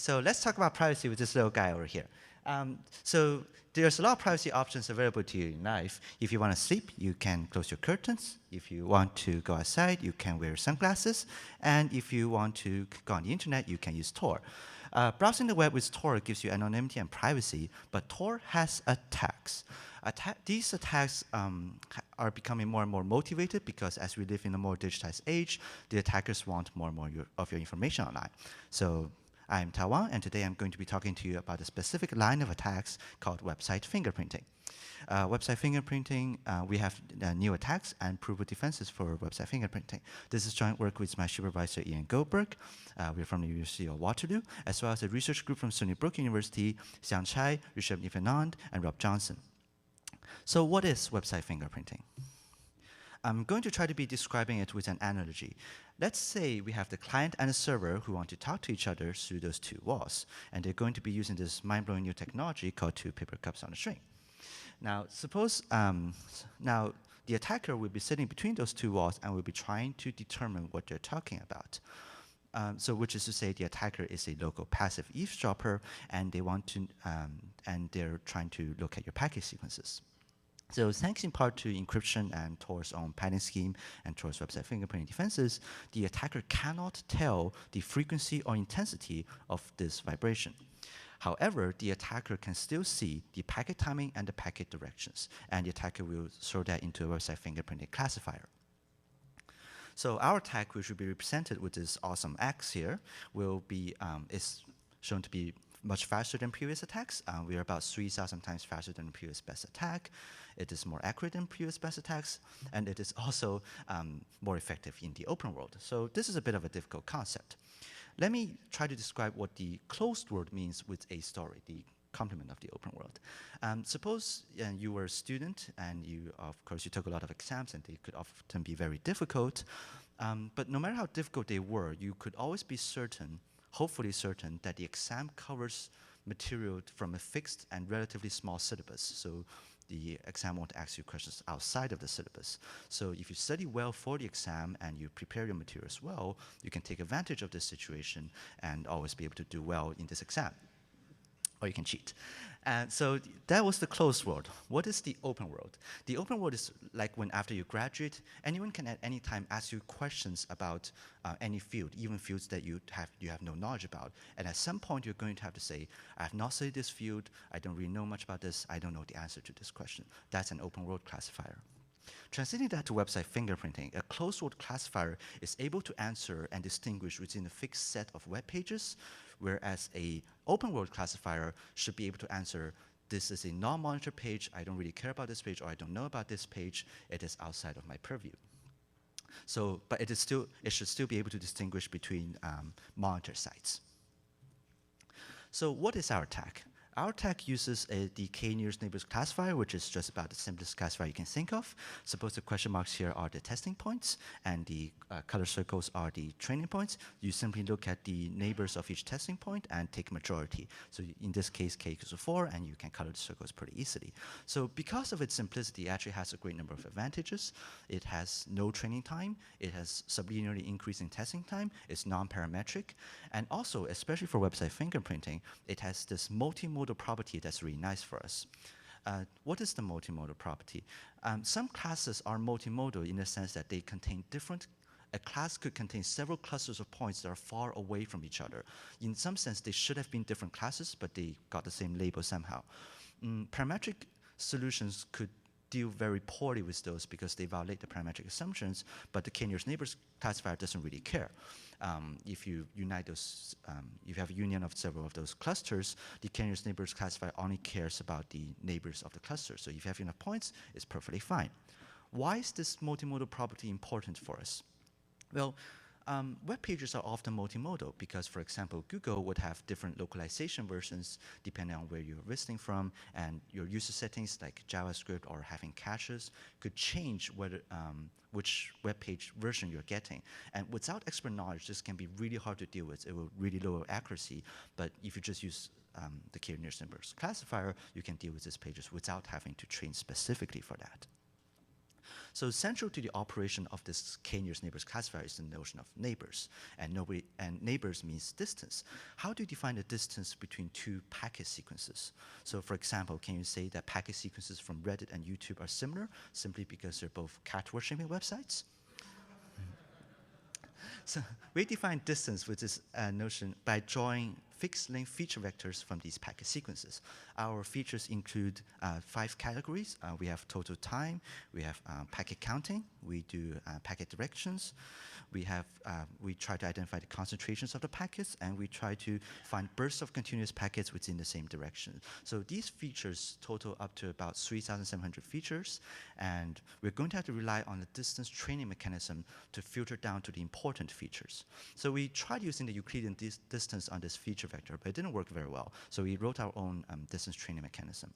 So let's talk about privacy with this little guy over here. So there's a lot of privacy options available to you in life. If you want to sleep, you can close your curtains. If you want to go outside, you can wear sunglasses. And if you want to go on the internet, you can use Tor. Browsing the web with Tor gives you anonymity and privacy, but Tor has attacks. These attacks are becoming more and more motivated because as we live in a more digitized age, the attackers want more and more of your information online. So I'm Taiwan, and today I'm going to be talking to you about a specific line of attacks called website fingerprinting. Website fingerprinting, we have new attacks and provable defenses for website fingerprinting. This is joint work with my supervisor, Ian Goldberg. We're from the University of Waterloo, as well as a research group from Stony Brook University, Xiang, Rishab, Nithyanand, and Rob Johnson. So what is website fingerprinting? I'm going to try to be describing it with an analogy. Let's say we have the client and the server who want to talk to each other through those two walls, and they're going to be using this mind-blowing new technology called two paper cups on a string. Now, suppose now the attacker will be sitting between those two walls and will be trying to determine what they're talking about. So, which is to say, the attacker is a local passive eavesdropper, and they want to, and they're trying to look at your packet sequences. So thanks in part to encryption and Tor's own padding scheme and Tor's website fingerprinting defenses, the attacker cannot tell the frequency or intensity of this vibration. However, the attacker can still see the packet timing and the packet directions, and the attacker will throw that into a website fingerprinting classifier. So our attack, which will be represented with this awesome X here, will be is shown to be much faster than previous attacks. We are about 3,000 times faster than the previous best attack. It is more accurate than previous best attacks, and it is also more effective in the open world. So this is a bit of a difficult concept. Let me try to describe what the closed world means with a story, the complement of the open world. Suppose you were a student, and you, of course, you took a lot of exams, and they could often be very difficult. But no matter how difficult they were, you could always be certain, hopefully certain, that the exam covers material from a fixed and relatively small syllabus. So the exam won't ask you questions outside of the syllabus. So if you study well for the exam and you prepare your materials well, you can take advantage of this situation and always be able to do well in this exam. Or you can cheat. And so that was the closed world. What is the open world? The open world is like when after you graduate, anyone can at any time ask you questions about any field, even fields that you have no knowledge about. And at some point, you're going to have to say, I have not studied this field, I don't really know much about this, I don't know the answer to this question. That's an open world classifier. Translating that to website fingerprinting, a closed world classifier is able to answer and distinguish within a fixed set of web pages, whereas a open world classifier should be able to answer, this is a non-monitor page, I don't really care about this page, or I don't know about this page, it is outside of my purview. So, but it should still be able to distinguish between monitor sites. So what is our attack? Our attack uses the KNearest neighbors classifier, which is just about the simplest classifier you can think of. Suppose the question marks here are the testing points, and the color circles are the training points. You simply look at the neighbors of each testing point and take majority. So in this case, k equals to 4, and you can color the circles pretty easily. So because of its simplicity, it actually has a great number of advantages. It has no training time. It has sublinearly increasing testing time. It's non-parametric. And also, especially for website fingerprinting, it has this multimodal property that's really nice for us. What is the multimodal property? Some classes are multimodal in the sense that they contain a class could contain several clusters of points that are far away from each other. In some sense, they should have been different classes, but they got the same label somehow. Parametric solutions could deal very poorly with those because they violate the parametric assumptions, but the KNearest neighbors classifier doesn't really care. If you unite those, if you have a union of several of those clusters, the KNearest neighbors classifier only cares about the neighbors of the cluster. So if you have enough points, it's perfectly fine. Why is this multimodal property important for us? Well, web pages are often multimodal because, for example, Google would have different localization versions depending on where you're visiting from, and your user settings like JavaScript or having caches could change whether, which web page version you're getting. And without expert knowledge, this can be really hard to deal with. It will really lower accuracy, but if you just use the KNearest neighbors classifier, you can deal with these pages without having to train specifically for that. So central to the operation of this K-nearest neighbors classifier is the notion of neighbors, and neighbors means distance. How do you define the distance between two packet sequences? So for example, can you say that packet sequences from Reddit and YouTube are similar simply because they're both cat worshipping websites? So we define distance with this notion by drawing fixed length feature vectors from these packet sequences. Our features include 5 categories. We have total time, we have packet counting, we do packet directions, we try to identify the concentrations of the packets, and we try to find bursts of continuous packets within the same direction. So these features total up to about 3,700 features, and we're going to have to rely on the distance training mechanism to filter down to the important features. So we tried using the Euclidean distance on this feature vector, but it didn't work very well. So we wrote our own distance training mechanism.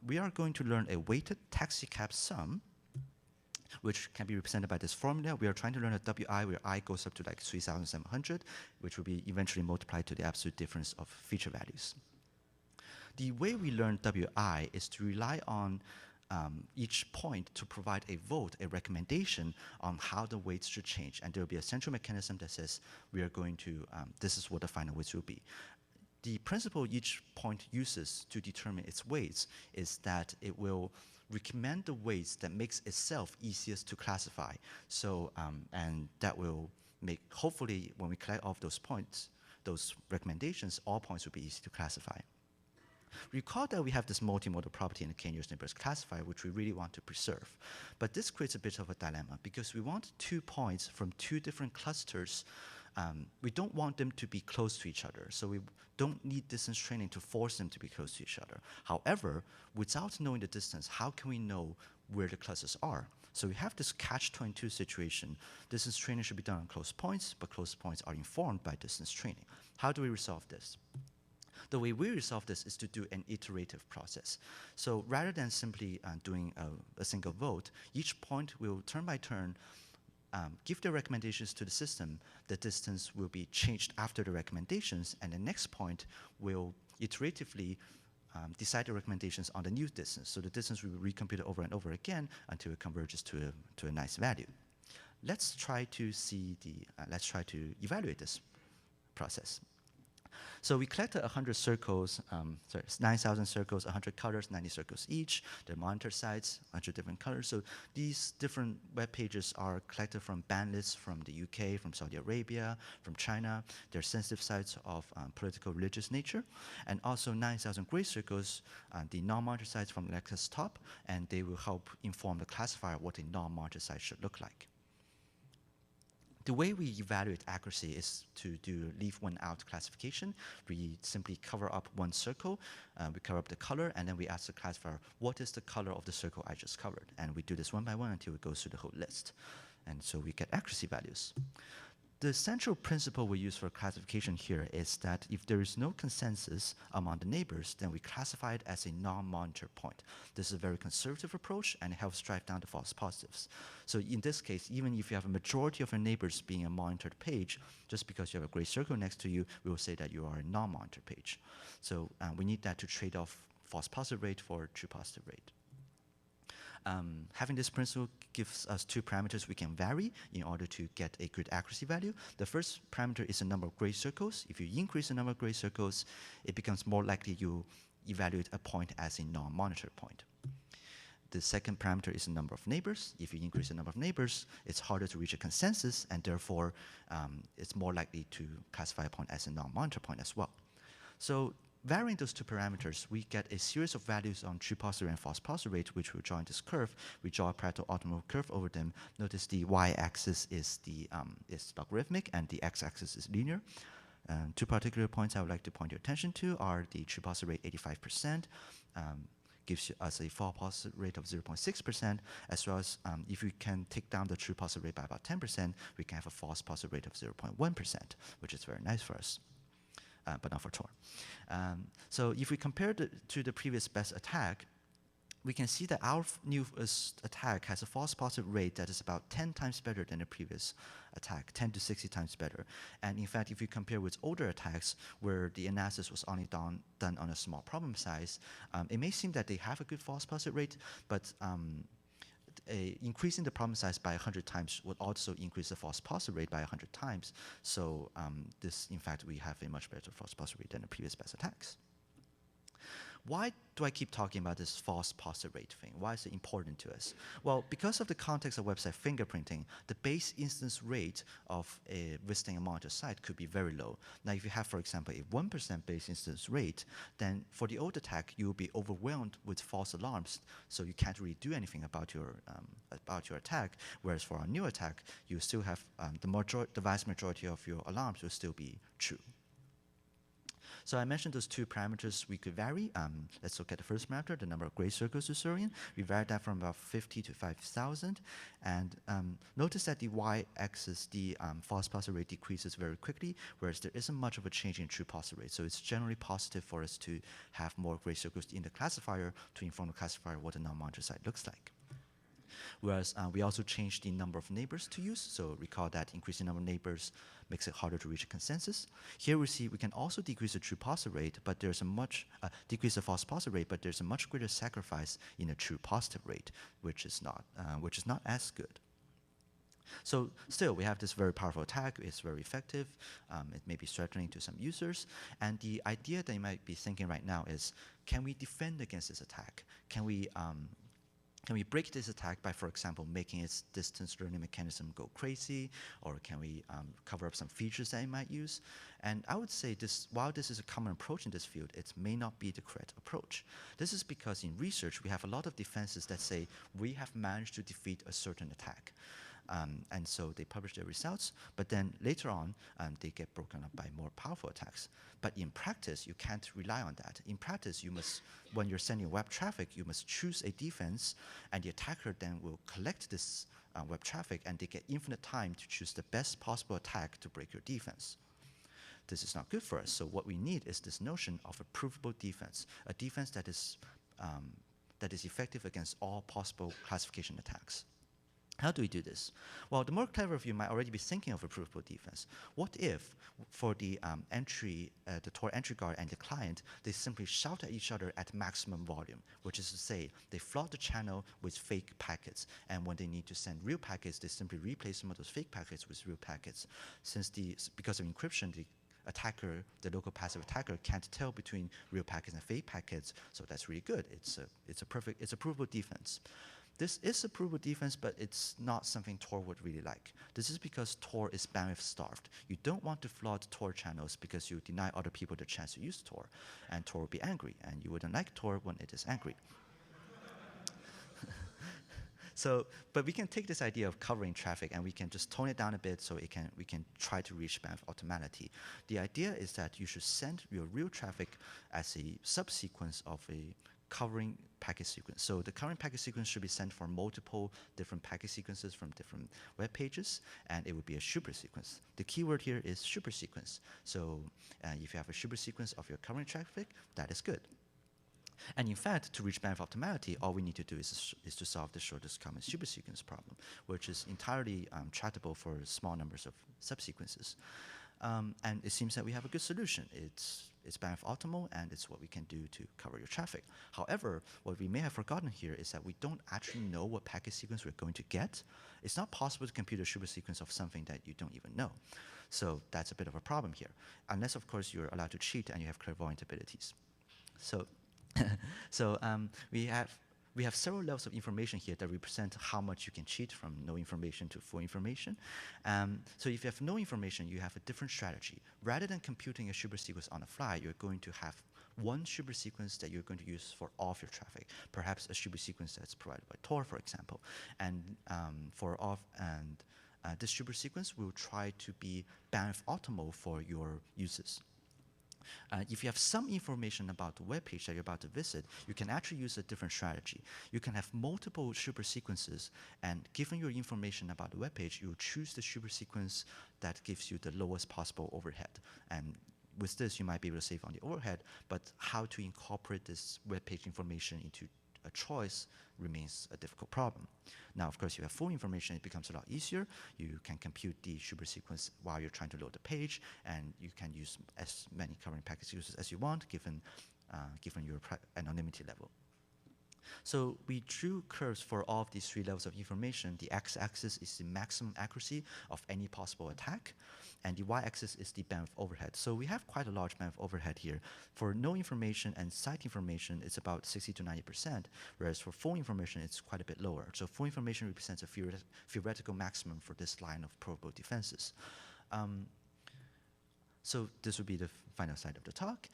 We are going to learn a weighted taxicab sum, which can be represented by this formula. We are trying to learn a WI where I goes up to like 3,700, which will be eventually multiplied to the absolute difference of feature values. The way we learn WI is to rely on each point to provide a vote, a recommendation on how the weights should change. And there will be a central mechanism that says we are going to, this is what the final weights will be. The principle each point uses to determine its weights is that it will recommend the weights that makes itself easiest to classify. So, and that will make, hopefully, when we collect all of those points, those recommendations, all points will be easy to classify. Recall that we have this multimodal property in the K-nearest neighbors classifier, which we really want to preserve. But this creates a bit of a dilemma, because we want 2 points from 2 different clusters. We don't want them to be close to each other, so we don't need distance training to force them to be close to each other. However, without knowing the distance, how can we know where the clusters are? So we have this catch-22 situation. Distance training should be done on close points, but close points are informed by distance training. How do we resolve this? The way we resolve this is to do an iterative process. So rather than simply doing a single vote, each point will turn by turn give the recommendations to the system. The distance will be changed after the recommendations, and the next point will iteratively decide the recommendations on the new distance. So the distance will be recomputed over and over again until it converges to a nice value. Let's try to see let's try to evaluate this process. So we collected 100 circles, 9,000 circles, 100 colors, 90 circles each. They're monitor sites, 100 different colors. So these different web pages are collected from ban lists from the UK, from Saudi Arabia, from China. They're sensitive sites of political, religious nature. And also 9,000 gray circles, the non-monitor sites from Lexus Top, and they will help inform the classifier what a non-monitor site should look like. The way we evaluate accuracy is to do leave one out classification. We simply cover up one circle, we cover up the color, and then we ask the classifier, what is the color of the circle I just covered? And we do this one by one until it goes through the whole list. And so we get accuracy values. The central principle we use for classification here is that if there is no consensus among the neighbors, then we classify it as a non-monitor point. This is a very conservative approach, and it helps drive down the false positives. So in this case, even if you have a majority of your neighbors being a monitored page, just because you have a gray circle next to you, we will say that you are a non-monitor page. So we need that to trade off false positive rate for true positive rate. Having this principle gives us 2 parameters we can vary in order to get a good accuracy value. The first parameter is the number of gray circles. If you increase the number of gray circles, it becomes more likely you evaluate a point as a non-monitor point. The second parameter is the number of neighbors. If you increase the number of neighbors, it's harder to reach a consensus, and therefore it's more likely to classify a point as a non-monitor point as well. So varying those 2 parameters, we get a series of values on true positive and false positive rate, which we'll draw in this curve. We draw a Pareto optimal curve over them. Notice the y-axis is logarithmic, and the x-axis is linear. 2 particular points I would like to point your attention to are the true positive rate 85%, gives us a false positive rate of 0.6%, as well as if we can take down the true positive rate by about 10%, we can have a false positive rate of 0.1%, which is very nice for us. But not for Tor. So if we compare to the previous best attack, we can see that our newest attack has a false positive rate that is about 10 times better than the previous attack, 10 to 60 times better. And in fact, if you compare with older attacks where the analysis was only done on a small problem size, it may seem that they have a good false positive rate, but increasing the problem size by 100 times would also increase the false positive rate by 100 times. So this, in fact, we have a much better false positive rate than the previous best attacks. Why do I keep talking about this false positive rate thing? Why is it important to us? Well, because of the context of website fingerprinting, the base instance rate of visiting a monitor site could be very low. Now, if you have, for example, a 1% base instance rate, then for the old attack, you will be overwhelmed with false alarms, so you can't really do anything about your attack. Whereas for our new attack, you still have the vast majority of your alarms will still be true. So I mentioned those two parameters we could vary. Let's look at the first parameter, the number of gray circles to Surian. We varied that from about 50 to 5,000. And notice that the y-axis, the false positive rate decreases very quickly, whereas there isn't much of a change in true positive rate. So it's generally positive for us to have more gray circles in the classifier to inform the classifier what the non-monitor site looks like. Whereas we also changed the number of neighbors to use. So recall that increasing number of neighbors makes it harder to reach a consensus. Here we see we can also decrease the true positive rate, but there's a much decrease the false positive rate, but there's a much greater sacrifice in the true positive rate, which is not as good. So still, we have this very powerful attack. It's very effective. It may be threatening to some users. And the idea that you might be thinking right now is, can we defend against this attack? Can we break this attack by, for example, making its distance learning mechanism go crazy, or can we cover up some features that it might use? And I would say this, while this is a common approach in this field, it may not be the correct approach. This is because in research, we have a lot of defenses that say we have managed to defeat a certain attack. And so they publish their results, but then later on, they get broken up by more powerful attacks. But in practice, you can't rely on that. In practice, you must, when you're sending web traffic, you must choose a defense, and the attacker then will collect this web traffic, and they get infinite time to choose the best possible attack to break your defense. This is not good for us. So what we need is this notion of a provable defense, a defense that is effective against all possible classification attacks. How do we do this? Well, the more clever of you might already be thinking of a provable defense. What if, for the Tor entry guard and the client, they simply shout at each other at maximum volume, which is to say, they flood the channel with fake packets, and when they need to send real packets, they simply replace some of those fake packets with real packets. Because of encryption, the local passive attacker can't tell between real packets and fake packets, so that's really good. It's a provable defense. This is a provable defense, but it's not something Tor would really like. This is because Tor is bandwidth starved. You don't want to flood Tor channels because you deny other people the chance to use Tor, and Tor will be angry, and you wouldn't like Tor when it is angry. But we can take this idea of covering traffic and we can just tone it down a bit so we can try to reach bandwidth optimality. The idea is that you should send your real traffic as a subsequence of a covering packet sequence. So the current packet sequence should be sent for multiple different packet sequences from different web pages, and it would be a supersequence. The keyword here is supersequence. So if you have a supersequence of your current traffic, that is good. And in fact, to reach bandwidth optimality, all we need to do is to solve the shortest common supersequence problem, which is entirely tractable for small numbers of subsequences. And it seems that we have a good solution. It's bandwidth optimal, and it's what we can do to cover your traffic. However, what we may have forgotten here is that we don't actually know what packet sequence we're going to get. It's not possible to compute a supersequence of something that you don't even know. So that's a bit of a problem here, unless, of course, you're allowed to cheat and you have clairvoyant abilities. So we have several levels of information here that represent how much you can cheat from no information to full information. So if you have no information, you have a different strategy. Rather than computing a supersequence on the fly, you're going to have one supersequence that you're going to use for all of your traffic, perhaps a supersequence that's provided by Tor, for example. And this supersequence will try to be bandwidth optimal for your users. If you have some information about the web page that you're about to visit, you can actually use a different strategy. You can have multiple supersequences, and given your information about the web page, you choose the supersequence that gives you the lowest possible overhead. And with this, you might be able to save on the overhead, but how to incorporate this web page information into a choice remains a difficult problem. Now, of course, you have full information, it becomes a lot easier. You can compute the supersequence while you're trying to load the page, and you can use as many covering packet sequences as you want, given your anonymity level. So we drew curves for all of these three levels of information. The x-axis is the maximum accuracy of any possible attack, and the y-axis is the bandwidth overhead. So we have quite a large bandwidth overhead here. For no information and site information, it's about 60 to 90%, whereas for full information, it's quite a bit lower. So full information represents a theoretical maximum for this line of provable defenses. So this would be the final slide of the talk.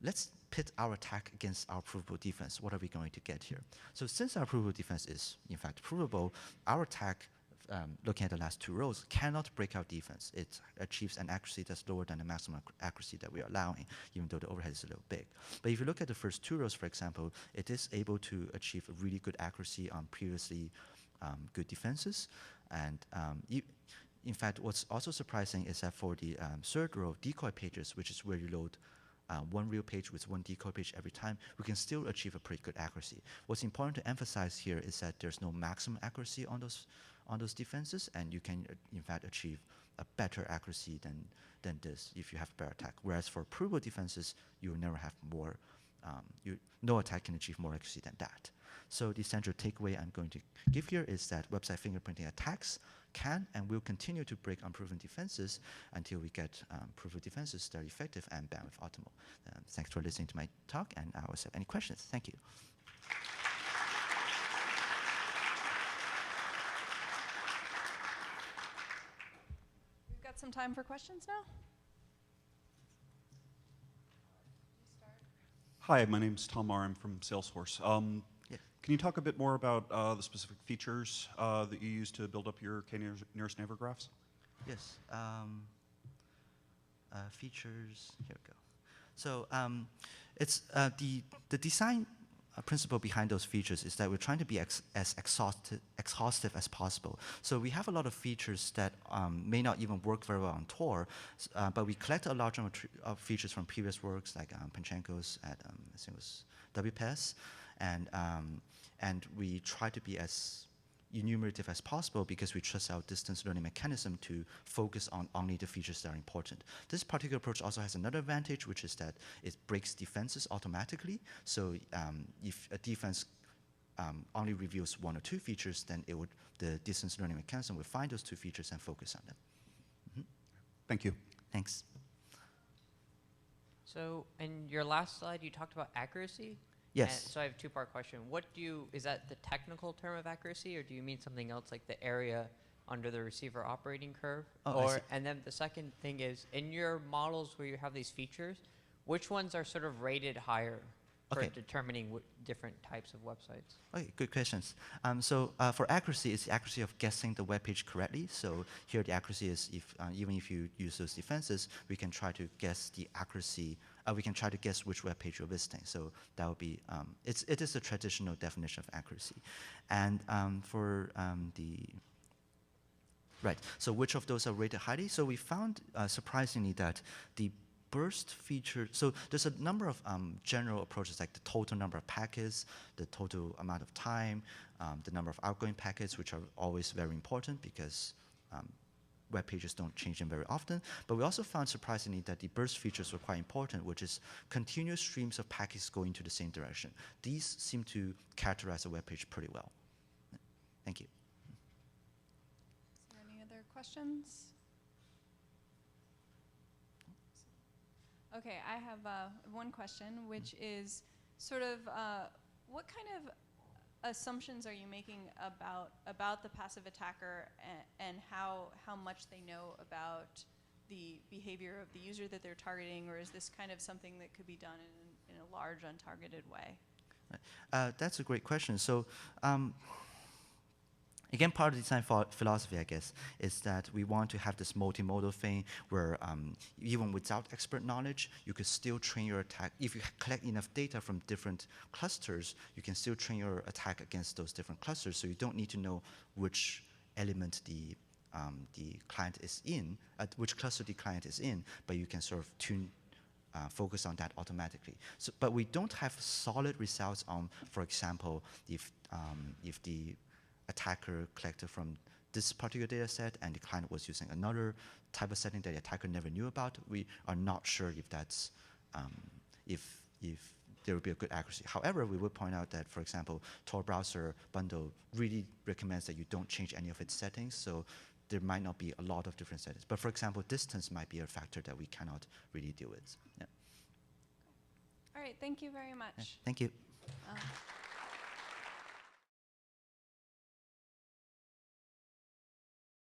Let's pit our attack against our provable defense. What are we going to get here? So since our provable defense is, in fact, provable, our attack, looking at the last two rows, cannot break our defense. It achieves an accuracy that's lower than the maximum accuracy that we are allowing, even though the overhead is a little big. But if you look at the first two rows, for example, it is able to achieve a really good accuracy on previously good defenses. And in fact, what's also surprising is that for the third row, decoy pages, which is where you load one real page with one decoy page every time, we can still achieve a pretty good accuracy. What's important to emphasize here is that there's no maximum accuracy on those defenses, and you can, in fact, achieve a better accuracy than this if you have a better attack. Whereas for provable defenses, you will never have more, no attack can achieve more accuracy than that. So the central takeaway I'm going to give here is that website fingerprinting attacks can and will continue to break unproven defenses until we get proven defenses that are effective and bandwidth optimal. Thanks for listening to my talk, and I always have any questions. Thank you. We've got some time for questions now. Hi, my name's Tom Marr. I'm from Salesforce. Can you talk a bit more about the specific features that you use to build up your KNearest neighbor graphs? Yes. Features, here we go. So it's the design principle behind those features is that we're trying to be as exhaustive as possible. So we have a lot of features that may not even work very well on Tor, but we collect a large number of features from previous works, like Panchenko's at, I think it was WPS, and we try to be as enumerative as possible because we trust our distance learning mechanism to focus on only the features that are important. This particular approach also has another advantage, which is that it breaks defenses automatically. So if a defense only reveals one or two features, then the distance learning mechanism will find those two features and focus on them. Mm-hmm. Thank you. Thanks. So in your last slide, you talked about accuracy. Yes. And so I have a two-part question. Is that the technical term of accuracy, or do you mean something else like the area under the receiver operating curve? Oh, And then the second thing is, in your models where you have these features, which ones are sort of rated higher for determining different types of websites? Okay, good questions. So for accuracy, it's the accuracy of guessing the web page correctly. So here the accuracy is even if you use those defenses, we can try to guess the accuracy. We can try to guess which web page you're visiting. So that would be, it is the traditional definition of accuracy. And so which of those are rated highly? So we found, surprisingly, that the burst feature, so there's a number of general approaches, like the total number of packets, the total amount of time, the number of outgoing packets, which are always very important because web pages don't change them very often. But we also found, surprisingly, that the burst features were quite important, which is continuous streams of packets going to the same direction. These seem to characterize a web page pretty well. Thank you. Is there any other questions? Okay, I have one question, which is sort of what kind of assumptions are you making about the passive attacker and how much they know about the behavior of the user that they're targeting, or is this kind of something that could be done in a large, untargeted way? Right. That's a great question. So again, part of the design philosophy, I guess, is that we want to have this multimodal thing where even without expert knowledge, you could still train your attack. If you collect enough data from different clusters, you can still train your attack against those different clusters. So you don't need to know which element the client is in, which cluster the client is in, but you can sort of focus on that automatically. So, but we don't have solid results on, for example, if the attacker collected from this particular data set and the client was using another type of setting that the attacker never knew about. We are not sure if that's if there will be a good accuracy. However, we would point out that, for example, Tor browser bundle really recommends that you don't change any of its settings, so there might not be a lot of different settings. But for example, distance might be a factor that we cannot really deal with. Yeah. All right, thank you very much. Thank you. Um,